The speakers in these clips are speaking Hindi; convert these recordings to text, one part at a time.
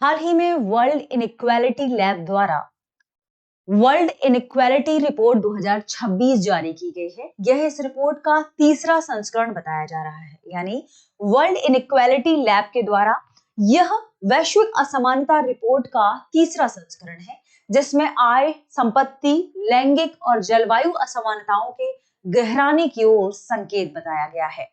हाल ही में वर्ल्ड इनइक्वालिटी लैब द्वारा वर्ल्ड इनइक्वालिटी रिपोर्ट 2026 जारी की गई है। यह इस रिपोर्ट का तीसरा संस्करण बताया जा रहा है। यानी वर्ल्ड इनइक्वालिटी लैब के द्वारा यह वैश्विक असमानता रिपोर्ट का तीसरा संस्करण है, जिसमें आय, संपत्ति, लैंगिक और जलवायु असमानताओं के गहराने की ओर संकेत बताया गया है।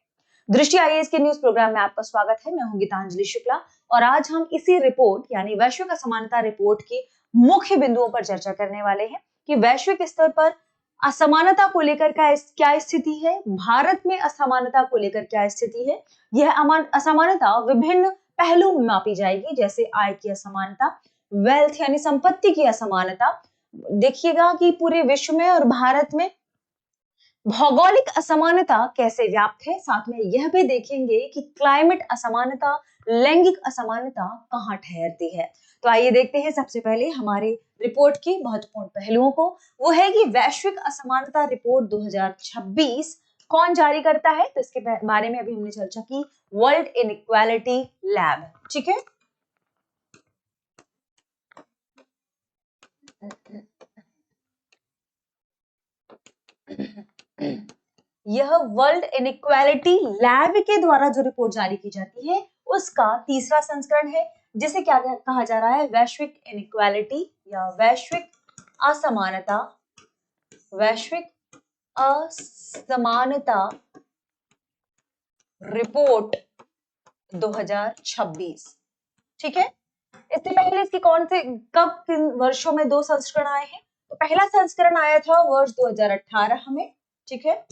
दृष्टि आईएएस के न्यूज प्रोग्राम में आपका स्वागत है। मैं हूं गीतांजलि शुक्ला और आज हम इसी रिपोर्ट यानी वैश्विक असमानता रिपोर्ट के मुख्य बिंदुओं पर चर्चा करने वाले हैं कि वैश्विक स्तर पर असमानता को लेकर क्या स्थिति है, भारत में असमानता को लेकर क्या स्थिति है। यह असमानता विभिन्न पहलुओं में मापी जाएगी, जैसे आय की असमानता, वेल्थ यानी संपत्ति की असमानता। देखिएगा कि पूरे विश्व में और भारत में भौगोलिक असमानता कैसे व्याप्त है। साथ में यह भी देखेंगे कि क्लाइमेट असमानता, लैंगिक असमानता कहां ठहरती है। तो आइए देखते हैं सबसे पहले हमारे रिपोर्ट के महत्वपूर्ण पहलुओं को। वो है कि वैश्विक असमानता रिपोर्ट 2026 कौन जारी करता है। तो इसके बारे में अभी हमने चर्चा की, वर्ल्ड इनइक्वालिटी लैब। ठीक है, यह वर्ल्ड इनइक्वालिटी लैब के द्वारा जो रिपोर्ट जारी की जाती है उसका तीसरा संस्करण है, जिसे क्या कहा जा रहा है, वैश्विक इनइक्वालिटी या वैश्विक असमानता, वैश्विक असमानता रिपोर्ट 2026। ठीक है, इससे पहले इसके कौन से कब किन वर्षों में दो संस्करण आए हैं। तो पहला संस्करण आया था वर्ष 2018 में। ठीक है,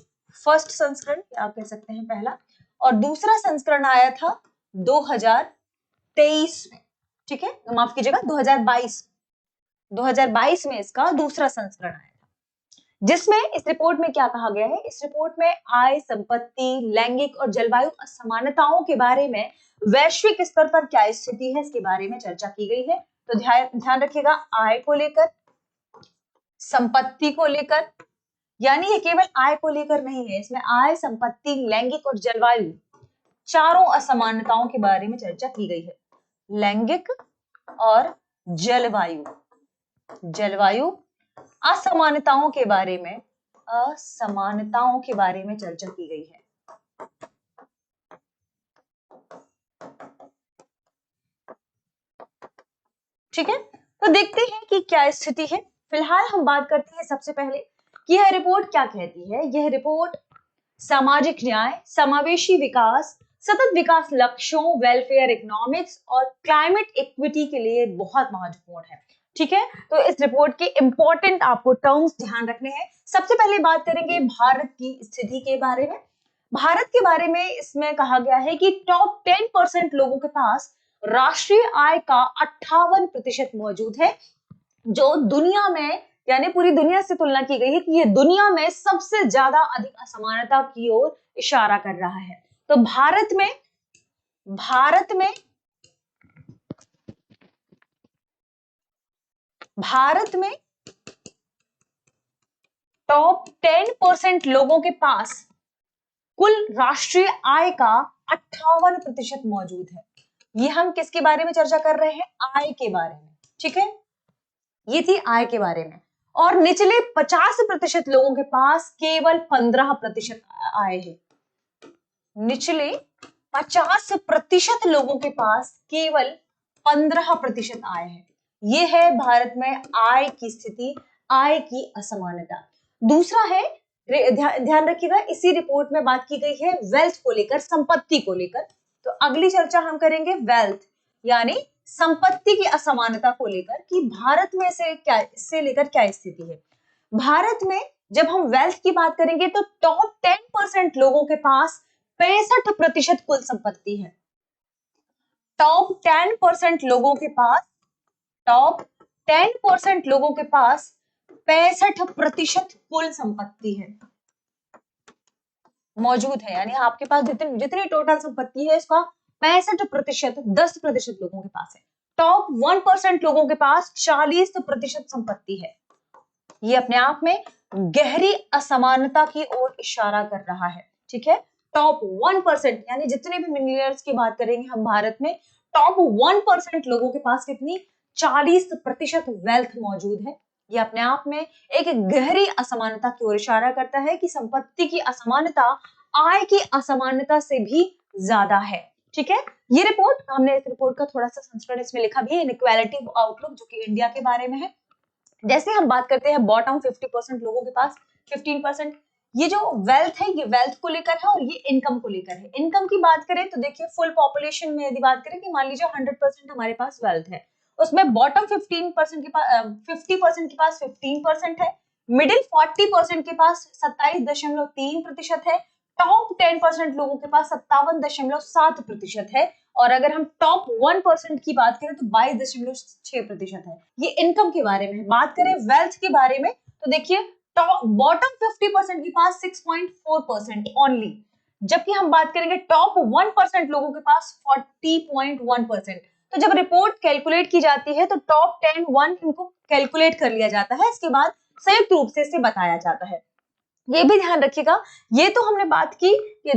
फर्स्ट संस्करण आप कह सकते हैं पहला, और दूसरा संस्करण आया था 2023 में। ठीक है, माफ कीजिएगा 2022 में इसका दूसरा संस्करण आया था, जिसमें इस रिपोर्ट में क्या कहा गया है। इस रिपोर्ट में आय, संपत्ति, लैंगिक और जलवायु असमानताओं के बारे में वैश्विक स्तर पर क्या स्थिति है, इसके बारे में चर्चा की गई है। तो ध्यान रखिएगा, आय को लेकर, संपत्ति को लेकर, यानी ये केवल आय को लेकर नहीं है, इसमें आय, संपत्ति, लैंगिक और जलवायु चारों असमानताओं के बारे में चर्चा की गई है। लैंगिक और जलवायु असमानताओं के बारे में चर्चा की गई है। ठीक है, तो देखते हैं कि क्या स्थिति है। फिलहाल हम बात करते हैं सबसे पहले कि यह रिपोर्ट क्या कहती है। यह रिपोर्ट सामाजिक न्याय, समावेशी विकास, सतत विकास लक्ष्यों, वेलफेयर इकोनॉमिक्स और क्लाइमेट इक्विटी के लिए बहुत महत्वपूर्ण है। ठीक है, तो इस रिपोर्ट के इंपॉर्टेंट आपको टर्म्स ध्यान रखने हैं। सबसे पहले बात करेंगे भारत की स्थिति के बारे में। भारत के बारे में इसमें कहा गया है कि टॉप 10% लोगों के पास राष्ट्रीय आय का 58% मौजूद है, जो दुनिया में यानी पूरी दुनिया से तुलना की गई है कि ये दुनिया में सबसे ज्यादा अधिक असमानता की ओर इशारा कर रहा है। तो भारत में टॉप 10% लोगों के पास कुल राष्ट्रीय आय का 58% मौजूद है। ये हम किसके बारे में चर्चा कर रहे हैं, आय के बारे में। ठीक है, ये थी आय के बारे में। और निचले 50% लोगों के पास केवल 15% आय है। निचले 50% लोगों के पास केवल 15% आय है। ये है भारत में आय की स्थिति, आय की असमानता। दूसरा है, ध्यान रखिएगा, इसी रिपोर्ट में बात की गई है वेल्थ को लेकर, संपत्ति को लेकर। तो अगली चर्चा हम करेंगे वेल्थ यानी संपत्ति की असमानता को लेकर कि भारत में इससे लेकर क्या स्थिति है। भारत में जब हम वेल्थ की बात करेंगे तो टॉप 10% लोगों के पास 65% कुल संपत्ति है। टॉप 10% लोगों के पास 65% कुल संपत्ति है मौजूद है। यानी आपके पास जितनी टोटल संपत्ति है इसका 65% 10% लोगों के पास है। टॉप 1% लोगों के पास 40% संपत्ति है। ये अपने आप में गहरी असमानता की ओर इशारा कर रहा है। ठीक है, टॉप 1% यानी जितने भी मिलियनर्स की बात करेंगे हम भारत में, टॉप 1% लोगों के पास कितनी 40% वेल्थ मौजूद है। ये अपने आप में एक गहरी असमानता की ओर इशारा करता है कि संपत्ति की असमानता आय की असमानता से भी ज्यादा है। ठीक है, ये रिपोर्ट, हमने इस रिपोर्ट का थोड़ा सा संस्करण इसमें लिखा भी है, इनइक्वालिटी आउटलुक, जो कि इंडिया के बारे में है। जैसे हम बात करते हैं बॉटम 50% लोगों के पास 15%, ये जो वेल्थ है ये वेल्थ को लेकर है और ये इनकम को लेकर है। इनकम की बात करें तो देखिए फुल पॉपुलेशन में यदि बात करें कि मान लीजिए 100% हमारे पास वेल्थ है, उसमें बॉटम 15% के पास 50% के पास 15% है, मिडिल 40% के पास 27.3% है, टॉप 10% लोगों के पास 57.7% है, और अगर हम टॉप 1% की बात करें तो 22.6% है। ये इनकम के बारे में। बात करें वेल्थ के बारे में तो देखिए टॉप बॉटम 50% के पास 6.4% ओनली, जबकि हम बात करेंगे टॉप 1% लोगों के पास 40.1%। तो जब रिपोर्ट कैलकुलेट की जाती है तो टॉप 10 1 इनको कैलकुलेट कर लिया जाता है, इसके बाद संयुक्त रूप से इसे बताया जाता है। ये भी ध्यान रखिएगा। ये तो हमने बात की, ये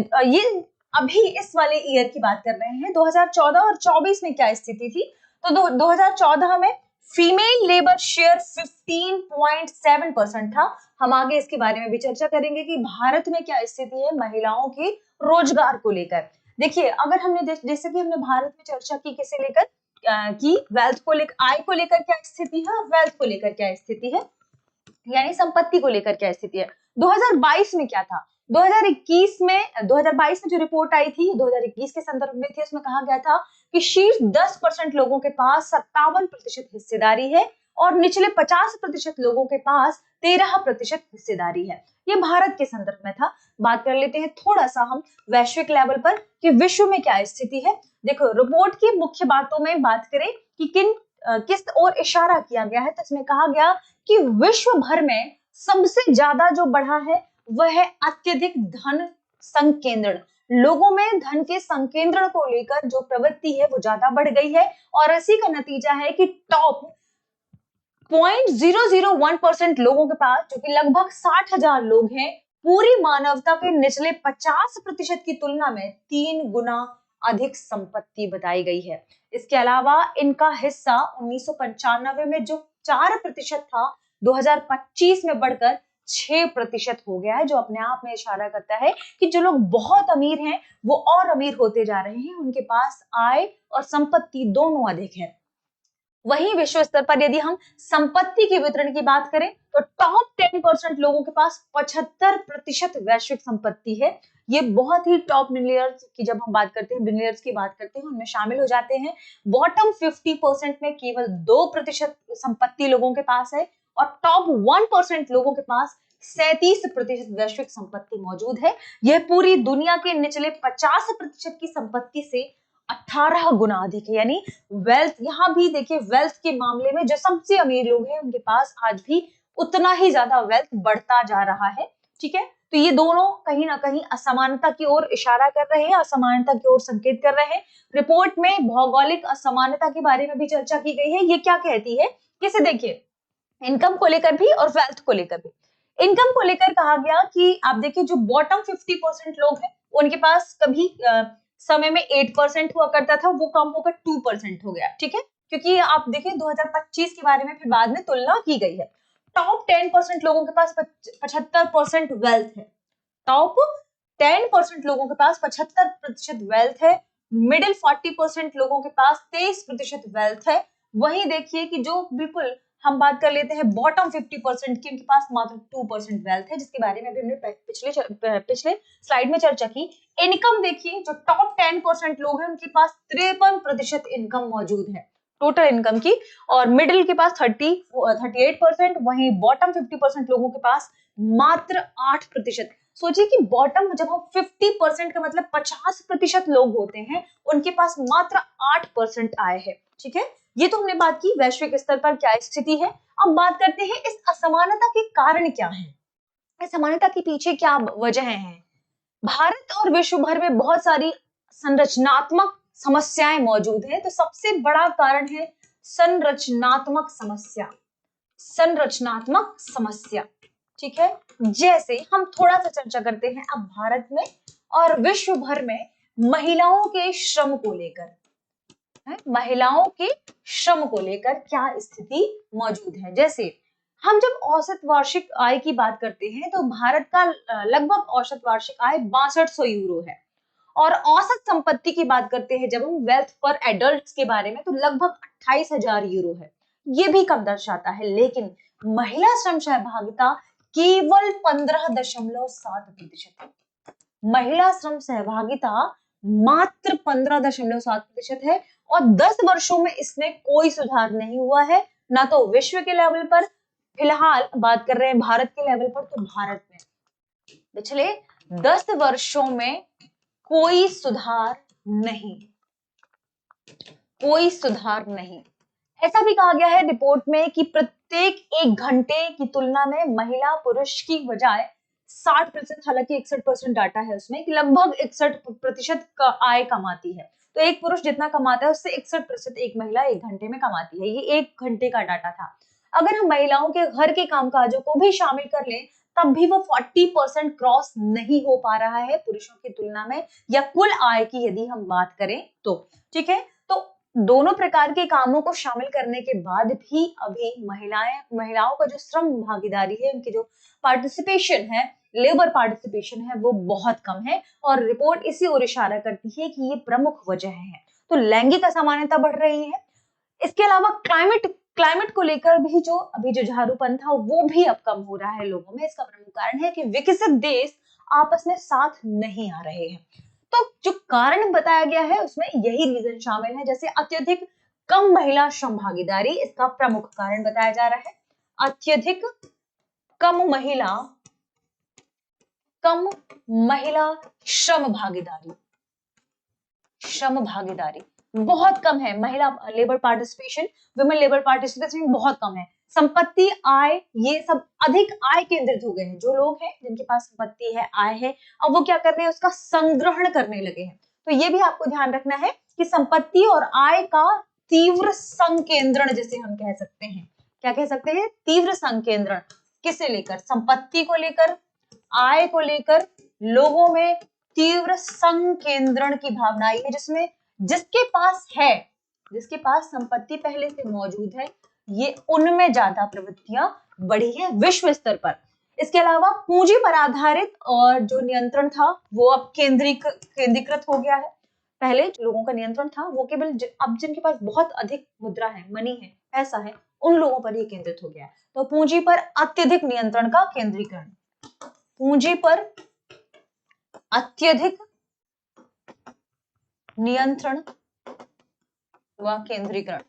अभी इस वाले ईयर की बात कर रहे हैं, 2014 और 24 में क्या स्थिति थी। तो 2014 में फीमेल लेबर शेयर 15.7% था। हम आगे इसके बारे में भी चर्चा करेंगे कि भारत में क्या स्थिति है महिलाओं के रोजगार को लेकर। देखिए, अगर हमने जैसे कि हमने भारत में चर्चा की किसे लेकर, की वेल्थ को लेकर, आय को लेकर क्या स्थिति है और वेल्थ को लेकर क्या स्थिति है, यानी संपत्ति को लेकर क्या स्थिति है। 2022 में क्या था, 2022 में जो रिपोर्ट आई थी 2021 के संदर्भ में थी, उसमें कहा गया था कि शीर्ष 10% लोगों के पास 57% हिस्सेदारी है और निचले 50% लोगों के पास 13% हिस्सेदारी है। ये भारत के संदर्भ में था। बात कर लेते हैं थोड़ा सा हम वैश्विक लेवल पर कि विश्व में क्या स्थिति है। देखो, रिपोर्ट की मुख्य बातों में बात करें कि किस ओर इशारा किया गया है, तो इसमें कहा गया कि विश्व भर में सबसे ज्यादा जो बढ़ा है वह है अत्यधिक धन संकेंद्रण। लोगों में धन के संकेंद्रण को लेकर जो प्रवृत्ति है वो ज्यादा बढ़ गई है, और इसी का नतीजा है कि टॉप 0.001% लोगों के पास, जो कि लगभग 60,000 लोग हैं, पूरी मानवता के निचले 50% की तुलना में 3 गुना अधिक संपत्ति बताई गई है। इसके अलावा इनका हिस्सा 1995 में जो 4% था, 2025 में बढ़कर 6% हो गया है, जो अपने आप में इशारा करता है कि जो लोग बहुत अमीर हैं वो और अमीर होते जा रहे हैं, उनके पास आय और संपत्ति दोनों अधिक है। वहीं विश्व स्तर पर यदि हम संपत्ति के वितरण की बात करें तो टॉप 10% लोगों के पास 75% वैश्विक संपत्ति है। ये बहुत ही टॉप मिलियर्स की जब हम बात करते हैं, बिलियर्स की बात करते हैं, उनमें शामिल हो जाते हैं। बॉटम 50% में केवल 2% संपत्ति लोगों के पास है और टॉप 1% लोगों के पास 37% वैश्विक संपत्ति मौजूद है। यह पूरी दुनिया के निचले 50% की संपत्ति से 18 गुना अधिक है। यानी वेल्थ, यहां भी देखिए वेल्थ के मामले में जो सबसे अमीर लोग हैं उनके पास आज भी उतना ही ज्यादा वेल्थ बढ़ता जा रहा है। ठीक है, तो ये दोनों कहीं ना कहीं असमानता की ओर इशारा कर रहे हैं, असमानता की ओर संकेत कर रहे हैं। रिपोर्ट में भौगोलिक असमानता के बारे में भी चर्चा की गई है। ये क्या कहती है, किसे देखिए, इनकम को लेकर भी और वेल्थ को लेकर भी। इनकम को लेकर कहा गया कि आप देखिए जो बॉटम 50% लोग हैं उनके पास कभी समय में 8% हुआ करता था, वो कम होकर 2% हो गया। ठीक है, क्योंकि आप देखिए 2025 के बारे में फिर बाद में तुलना की गई है। टॉप 10% लोगों के पास 75% वेल्थ है। टॉप 10% लोगों के पास 75% वेल्थ है। मिडिल 40% लोगों के पास 23% वेल्थ है। वहीं देखिए कि जो बिल्कुल हम बात कर लेते हैं बॉटम 50% की, उनके पास मात्र 2% वेल्थ है, जिसके बारे में भी हमने पिछले स्लाइड में चर्चा की। इनकम देखिए, जो टॉप 10% लोग हैं उनके पास 53% इनकम मौजूद है टोटल इनकम की, और मिडिल के पास 38%, वहीं बॉटम 50% लोगों के पास मात्र 8%। सोचिए कि बॉटम, जब हम 50% का मतलब 50% लोग होते हैं, उनके पास मात्र 8% आय है। ठीक है, ये तो हमने बात की वैश्विक स्तर पर क्या स्थिति है। अब बात करते हैं इस असमानता के कारण क्या है, इस समानता के पीछे क्या वजह है। भारत और विश्व भर में बहुत सारी संरचनात्मक समस्याएं मौजूद है। तो सबसे बड़ा कारण है संरचनात्मक समस्या, संरचनात्मक समस्या। ठीक है, जैसे हम थोड़ा सा चर्चा करते हैं अब भारत में और विश्व भर में महिलाओं के श्रम को लेकर, महिलाओं के श्रम को लेकर क्या स्थिति मौजूद है। जैसे हम जब औसत वार्षिक आय की बात करते हैं तो भारत का लगभग औसत वार्षिक आय 6200 यूरो है। और औसत संपत्ति की बात करते हैं जब हम वेल्थ पर एडल्ट्स के बारे में, तो लगभग 28,000 यूरो है। ये भी कम दर्शाता है। लेकिन महिला श्रम सहभागिता केवल 15.7% है। महिला श्रम सहभागिता मात्र 15.7% है और 10 वर्षों में इसमें कोई सुधार नहीं हुआ है, ना तो विश्व के लेवल पर, फिलहाल बात कर रहे हैं भारत के लेवल पर, तो भारत में पिछले 10 वर्षों में कोई सुधार नहीं, कोई सुधार नहीं। ऐसा भी कहा गया है रिपोर्ट में कि प्रत्येक 1 घंटे की तुलना में महिला पुरुष की बजाय 60%, हालांकि 61% डाटा है उसमें, कि लगभग 61% का आय कमाती है। तो एक पुरुष जितना कमाता है उससे 61% एक महिला 1 घंटे में कमाती है। ये 1 घंटे का डाटा था। अगर हम महिलाओं के घर के कामकाजों को भी शामिल कर लें तब भी वो 40% क्रॉस नहीं हो पा रहा है पुरुषों की तुलना में, या कुल आय की यदि हम बात करें तो। ठीक है, तो दोनों प्रकार के कामों को शामिल करने के बाद भी अभी महिलाओं का जो श्रम भागीदारी है, उनकी जो पार्टिसिपेशन है, लेबर पार्टिसिपेशन है, वो बहुत कम है। और रिपोर्ट इसी ओर इशारा करती है कि ये प्रमुख वजह है। तो लैंगिक असमानता बढ़ रही है। इसके अलावा क्लाइमेट को लेकर भी जो अभी जुझारूपन था वो भी अब कम हो रहा है लोगों में। इसका प्रमुख कारण है कि विकसित देश आपस में साथ नहीं आ रहे हैं। तो जो कारण बताया गया है उसमें यही रीजन शामिल है। जैसे अत्यधिक कम महिला श्रम भागीदारी इसका प्रमुख कारण बताया जा रहा है। अत्यधिक कम महिला श्रम भागीदारी बहुत कम है। महिला labour participation, women labour participation बहुत कम है। संपत्ति, आय, ये सब अधिक आय केंद्रित हो गए हैं। जो लोग हैं जिनके पास संपत्ति है, आय है, अब वो क्या कर रहे हैं, उसका संग्रहण करने लगे हैं। तो ये भी आपको ध्यान रखना है कि संपत्ति और आय का तीव्र संकेंद्रण, जिसे हम कह सकते हैं, क्या कह सकते हैं, तीव्र संकेंद्रण। किसे लेकर, संपत्ति को लेकर, आय को लेकर लोगों में तीव्र संकेंद्रण की भावना आई है, जिसमें जिसके पास संपत्ति पहले से मौजूद है, ये उनमें ज्यादा प्रवृत्तियां बढ़ी है विश्व स्तर पर। इसके अलावा पूंजी पर आधारित और जो नियंत्रण था वो अब केंद्रीकृत हो गया है। पहले जो लोगों का नियंत्रण था वो केवल अब जिनके पास बहुत अधिक मुद्रा है, मनी है, पैसा है, उन लोगों पर ये केंद्रित हो गया है। तो पूंजी पर अत्यधिक नियंत्रण का केंद्रीकरण, पूंजी पर अत्यधिक नियंत्रण व केंद्रीकरण।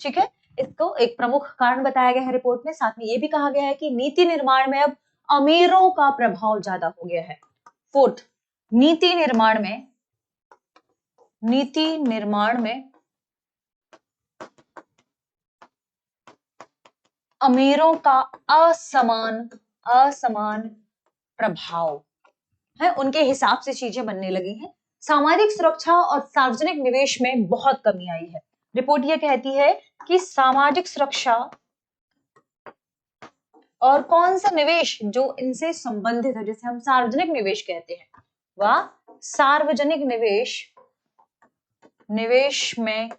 ठीक है, इसको एक प्रमुख कारण बताया गया है रिपोर्ट में। साथ में यह भी कहा गया है कि नीति निर्माण में अब अमीरों का प्रभाव ज्यादा हो गया है। फोर्थ, नीति निर्माण में अमीरों का असमान प्रभाव है, उनके हिसाब से चीजें बनने लगी हैं। सामाजिक सुरक्षा और सार्वजनिक निवेश में बहुत कमी आई है। रिपोर्ट यह कहती है कि सामाजिक सुरक्षा और कौन सा निवेश जो इनसे संबंधित है, जिसे हम सार्वजनिक निवेश कहते हैं, वह सार्वजनिक निवेश में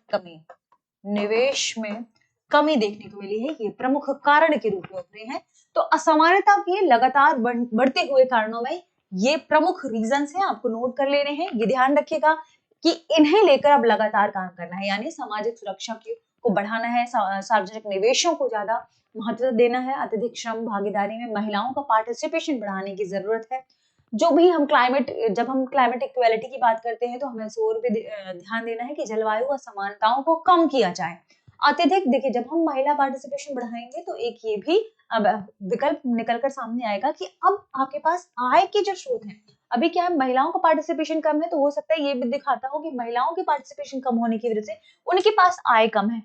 कमी देखने को मिली है। ये प्रमुख कारण के रूप में उभरे हैं। तो असमानता के लगातार बढ़ते हुए कारणों में ये प्रमुख रीजंस हैं, आपको नोट कर लेने हैं। ये ध्यान रखिएगा कि इन्हें लेकर अब लगातार काम करना है, यानी सामाजिक सुरक्षा को बढ़ाना है, सार्वजनिक निवेशों को ज्यादा महत्व देना है, अत्यधिक श्रम भागीदारी में महिलाओं का पार्टिसिपेशन बढ़ाने की जरूरत है। जब हम क्लाइमेट इक्वालिटी की बात करते हैं तो हमें इस ओर भी ध्यान देना है कि जलवायु असमानताओं को कम किया जाए। अत्यधिक देखिए, जब हम महिला पार्टिसिपेशन बढ़ाएंगे तो एक ये भी अब विकल्प निकलकर सामने आएगा कि अब आपके पास आय के जो स्रोत हैं, अभी क्या है, महिलाओं का पार्टिसिपेशन कम है, तो हो सकता है ये भी दिखाता हो कि महिलाओं की पार्टिसिपेशन कम होने की वजह से उनके पास आय कम है।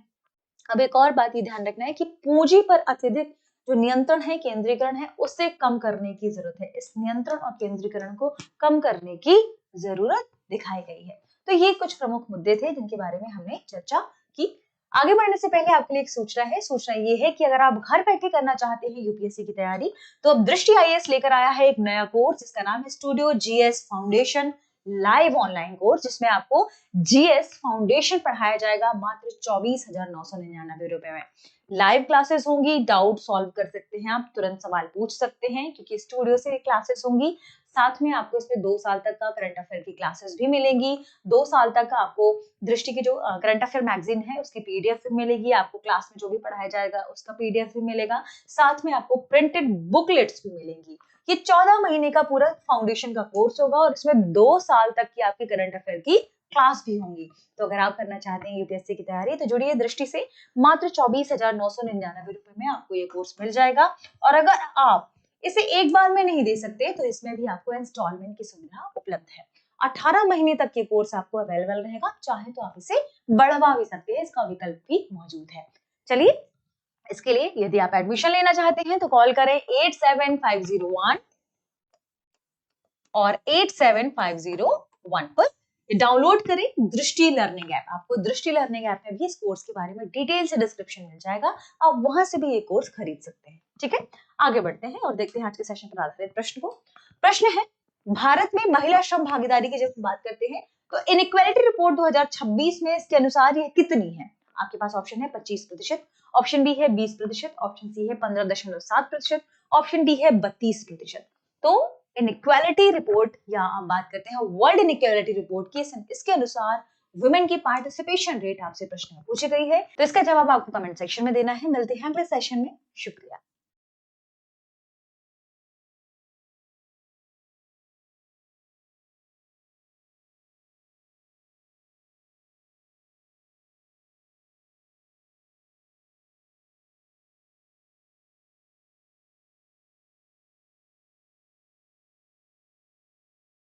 अब एक और बात ये ध्यान रखना है कि पूंजी पर अत्यधिक जो नियंत्रण है, केंद्रीकरण है, उसे कम करने की जरूरत है। इस नियंत्रण और केंद्रीकरण को कम करने की जरूरत दिखाई गई है। तो ये कुछ प्रमुख मुद्दे थे जिनके बारे में हमने चर्चा की। आगे बढ़ने से पहले आपके लिए एक सूचना ये है कि अगर आप घर बैठे करना चाहते हैं यूपीएससी की तैयारी, तो अब दृष्टि आईएएस लेकर आया है एक नया कोर्स जिसका नाम है studio GS foundation. Live online course जिसमें आपको जीएस फाउंडेशन पढ़ाया जाएगा मात्र 24,999 रुपए में। लाइव क्लासेस होंगी, डाउट सॉल्व कर सकते हैं आप, तुरंत सवाल पूछ सकते हैं क्योंकि स्टूडियो से क्लासेस होंगी। साथ में आपको इसमें 2 साल तक का करंट अफेयर की क्लासेस भी मिलेंगी। 2 साल तक का आपको दृष्टि की जो करंट अफेयर मैगजीन है उसकी पीडीएफ भी मिलेगी। आपको क्लास में जो भी पढ़ाया जाएगा उसका पीडीएफ भी मिलेगा। साथ में आपको प्रिंटेड बुकलेट्स भी मिलेंगी। ये 14 महीने का पूरा फाउंडेशन का कोर्स होगा और इसमें 2 साल तक की आपकी करंट अफेयर की क्लास भी होंगी। तो अगर आप करना चाहते हैं यूपीएससी की तैयारी तो जुड़िए दृष्टि से। मात्र 24,999 रुपए में आपको ये कोर्स मिल जाएगा। और अगर आप इसे एक बार में नहीं दे सकते तो इसमें भी आपको इंस्टॉलमेंट की सुविधा उपलब्ध है। 18 महीने तक ये कोर्स आपको अवेलेबल रहेगा, चाहे तो आप इसे बढ़वा भी सकते हैं, इसका विकल्प भी मौजूद है। चलिए, इसके लिए यदि आप एडमिशन लेना चाहते हैं तो कॉल करें 87501 और 87501 पर। डाउनलोड करें दृष्टि लर्निंग ऐप। आपको दृष्टि लर्निंग ऐप में भी इस कोर्स के बारे में डिटेल से डिस्क्रिप्शन मिल जाएगा, आप वहां से भी ये कोर्स खरीद सकते हैं। ठीक है, आगे बढ़ते हैं और देखते हैं आज के सेशन पर आधारित प्रश्न को। प्रश्न है, भारत में महिला श्रम भागीदारी की जब बात करते हैं तो इनइक्वालिटी रिपोर्ट 2026 में इसके अनुसार यह कितनी है? आपके पास ऑप्शन है 25%, ऑप्शन बी है 20%, ऑप्शन सी है 15.7%, ऑप्शन डी है 32%। तो इनइक्वालिटी रिपोर्ट या हम बात करते हैं वर्ल्ड इनइक्वालिटी रिपोर्ट की, इसके अनुसार वुमेन की पार्टिसिपेशन रेट आपसे प्रश्न में पूछी गई है। तो इसका जवाब आपको कमेंट सेक्शन में देना है। मिलते हैं अगले सेशन में, शुक्रिया।